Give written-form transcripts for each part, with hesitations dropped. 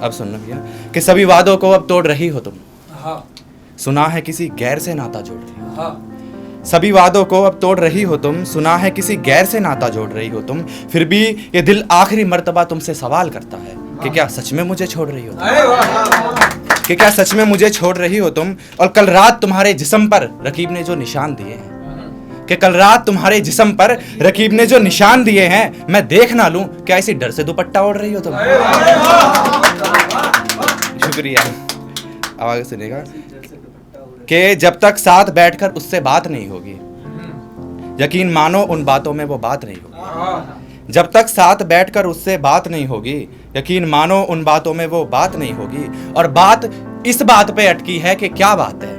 अब सुनना भैया कि सभी वादों को अब तोड़ रही हो तुम। सुना है किसी गैर से नाता जोड़ रही हो। सभी वादों को अब तोड़ रही हो तुम। सुना है किसी गैर से नाता जोड़ रही हो तुम। फिर भी ये दिल आखिरी मर्तबा तुमसे सवाल करता है कि क्या सच में मुझे छोड़ रही हो तुम? कि क्या सच में मुझे छोड़ रही हो तुम? और कल रात तुम्हारे जिस्म पर रकीब ने जो निशान दिए हैं, कि कल रात तुम्हारे जिस्म पर रकीब ने जो निशान दिए हैं, मैं देख ना लूं क्या इसी डर से दुपट्टा ओढ़ रही हो तुम? शुक्रिया। अब आगे सुनिएगा कि जब तक साथ बैठकर उससे बात नहीं होगी, यकीन मानो उन बातों में वो बात नहीं होगी। जब तक साथ बैठकर उससे बात नहीं होगी, यकीन मानो उन बातों में वो बात नहीं होगी। और बात इस बात पे अटकी है कि क्या बात है,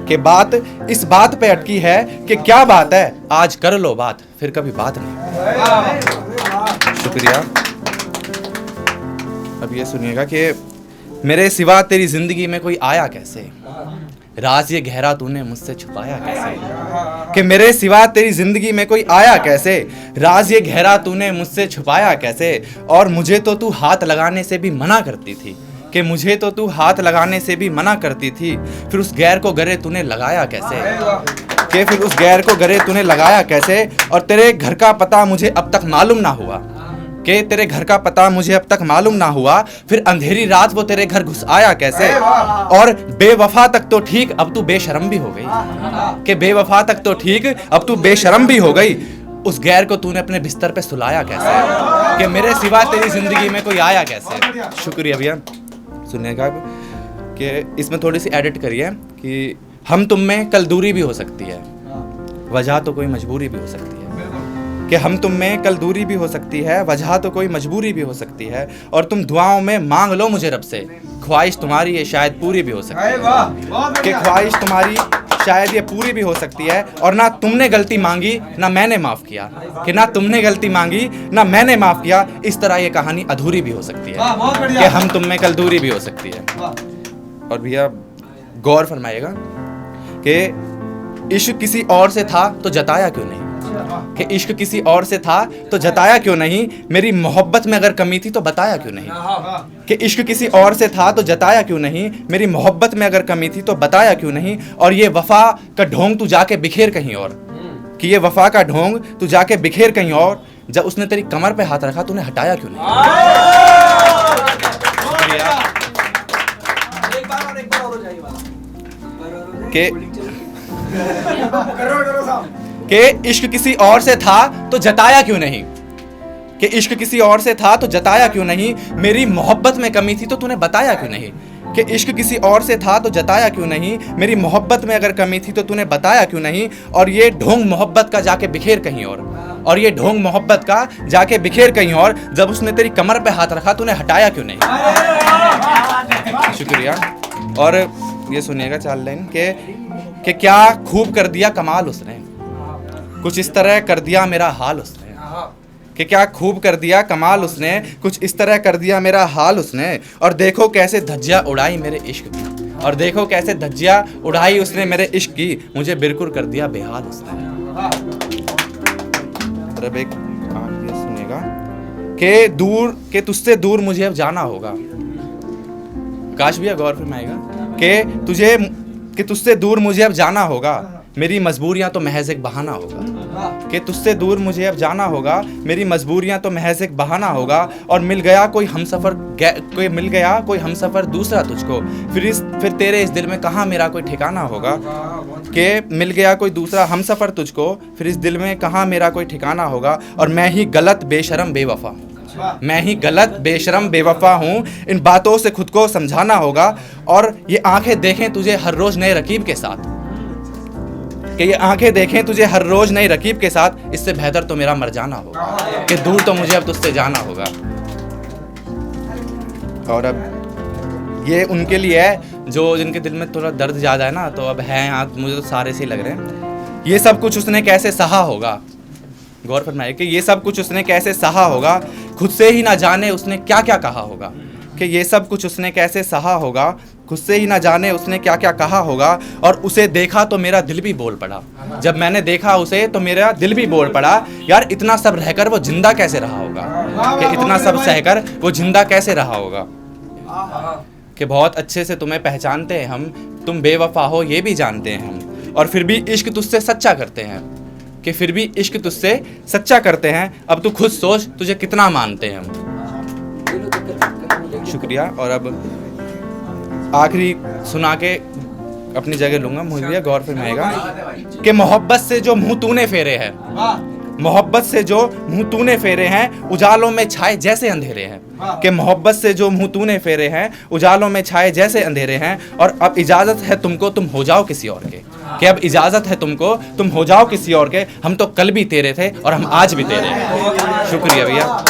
कि बात इस बात पे अटकी है कि क्या बात है। आज कर लो बात, फिर कभी बात नहीं। शुक्रिया। अब ये सुनिएगा कि मेरे सिवा तेरी जिंदगी में कोई आया कैसे, राज ये गहरा तूने मुझसे छुपाया कैसे। कि मेरे सिवा तेरी जिंदगी में कोई आया कैसे, राज ये गहरा तूने मुझसे छुपाया कैसे। और मुझे तो तू हाथ लगाने से भी मना करती थी, कि मुझे तो तू हाथ लगाने से भी मना करती थी। फिर उस गैर को गले तूने लगाया कैसे, कि फिर उस गैर को गले तूने लगाया कैसे। और तेरे घर का पता मुझे अब तक मालूम ना हुआ, कि तेरे घर का पता मुझे अब तक मालूम ना हुआ। फिर अंधेरी रात वो तेरे घर घुस आया कैसे। और बेवफा तक तो ठीक, अब तू बेशरम भी हो गई। कि बेवफा तक तो ठीक, अब तू बेशरम भी हो गई। उस गैर को तूने अपने बिस्तर पे सुलाया कैसे, कि मेरे सिवा तेरी जिंदगी में कोई आया कैसे। शुक्रिया भैया। सुनिएगा कि इसमें थोड़ी सी एडिट करिए कि हम तुम में कल दूरी भी हो सकती है, वजह तो कोई मजबूरी भी हो सकती है। कि हम तुम में कल दूरी भी हो सकती है, वजह तो कोई मजबूरी भी हो सकती है। और तुम दुआओं में मांग लो मुझे रब से, ख्वाहिश तुम्हारी ये शायद पूरी भी हो सकती है। कि ख्वाहिश तुम्हारी शायद ये पूरी भी हो सकती है। और ना तुमने गलती मांगी ना मैंने माफ़ किया, कि ना तुमने गलती मांगी ना मैंने माफ़ किया। इस तरह ये कहानी अधूरी भी हो सकती है, कि हम तुम में कल दूरी भी हो सकती है। और भैया गौर फरमाइएगा कि इश्क किसी और से था तो जताया क्यों नहीं, कि इश्क किसी और से था तो जताया क्यों नहीं। मेरी मोहब्बत में अगर कमी थी तो बताया क्यों नहीं, कि इश्क किसी और से था तो जताया क्यों नहीं। मेरी मोहब्बत में अगर कमी थी तो बताया क्यों नहीं। और ये वफा का ढोंग तू जाके बिखेर कहीं और, कि ये वफा का ढोंग तू जाके बिखेर कहीं और। जब उसने तेरी कमर पे हाथ रखा तूने हटाया क्यों नहीं। कि इश्क किसी और से था तो जताया क्यों नहीं, कि इश्क किसी और से था तो जताया क्यों नहीं। मेरी मोहब्बत में कमी थी तो तूने बताया क्यों नहीं, कि इश्क किसी और से था तो जताया क्यों नहीं। मेरी मोहब्बत में अगर कमी थी तो तूने बताया क्यों नहीं। और ये ढोंग मोहब्बत का जाके बिखेर कहीं और ये ढोंग मोहब्बत का जाके बिखेर कहीं और। जब उसने तेरी कमर पे हाथ रखा तूने हटाया क्यों नहीं। शुक्रिया। और ये सुनिएगा चाल लाइन कि क्या खूब कर दिया कमाल उसने, कुछ इस तरह कर दिया मेरा हाल उसने। कि क्या खूब कर दिया कमाल उसने, कुछ इस तरह कर दिया मेरा हाल उसने। और देखो कैसे धज्जियाँ उड़ाई मेरे इश्क की, और देखो कैसे धज्जियाँ उड़ाई उसने मेरे इश्क की। मुझे बिरकुर कर दिया बेहाल उसने। और अब एक ये सुनिएगा कि तुझसे दूर मुझे अब जाना होगा। काश भैया गौर फरमाएगा कि तुझसे दूर मुझे अब जाना होगा। मेरी मजबूरियां तो महज एक बहाना होगा, कि तुझसे दूर मुझे अब जाना होगा। मेरी मजबूरियां तो महज एक बहाना होगा। और मिल गया कोई हमसफर दूसरा तुझको, फिर तेरे इस दिल में कहाँ मेरा कोई ठिकाना होगा। कि मिल गया कोई दूसरा हमसफर तुझको, फिर इस दिल में कहाँ मेरा कोई ठिकाना होगा। और मैं ही गलत बेशरम बेवफा हूँ, मैं ही गलत बेशरम बेवफा हूँ। इन बातों से खुद को समझाना होगा। और ये आंखें देखें तुझे हर रोज नए रकीब के साथ, कि ये आंखें देखें तुझे हर रोज नई रकीब के साथ। इससे बेहतर तो मेरा मर जाना होगा, कि दूर तो मुझे अब तुझसे जाना होगा। और अब ये उनके लिए है जो जिनके दिल में थोड़ा दर्द ज़्यादा है ना, तो अब है यहाँ मुझे तो सारे से ही लग रहे हैं। ये सब कुछ उसने कैसे सहा होगा, गौर फरमाइए कि ये सब कुछ उसने कैसे सहा होगा। खुद से ही ना जाने उसने क्या क्या कहा होगा, कि ये सब कुछ उसने कैसे सहा होगा। खुद से ही ना जाने उसने क्या क्या कहा होगा। और उसे देखा तो मेरा दिल भी बोल पड़ा, जब मैंने देखा उसे तो मेरा दिल भी बोल पड़ा, यार इतना सब रहकर वो जिंदा कैसे रहा होगा, कि इतना सब सहकर वो जिंदा कैसे रहा होगा। कि बहुत अच्छे से तुम्हें पहचानते हैं हम, तुम बेवफा हो ये भी जानते हैं हम, और फिर भी इश्क तुझसे सच्चा करते हैं, कि फिर भी इश्क तुझसे सच्चा करते हैं। अब तू खुद सोच तुझे कितना मानते हैं हम। शुक्रिया। और अब आखिरी सुना के अपनी जगह लूंगा, मुझे गौर फरमाएगा कि मोहब्बत से जो मुंह तूने फेरे हैं, मोहब्बत से जो मुंह तूने फेरे हैं उजालों में छाए जैसे अंधेरे हैं, कि मोहब्बत से जो मुंह तूने फेरे हैं उजालों में छाए जैसे अंधेरे हैं। और अब इजाज़त है तुमको तुम हो जाओ किसी और के, कि अब इजाज़त है तुमको तुम हो जाओ किसी और के। हम तो कल भी तेरे थे और हम आज भी तेरे हैं। शुक्रिया भैया।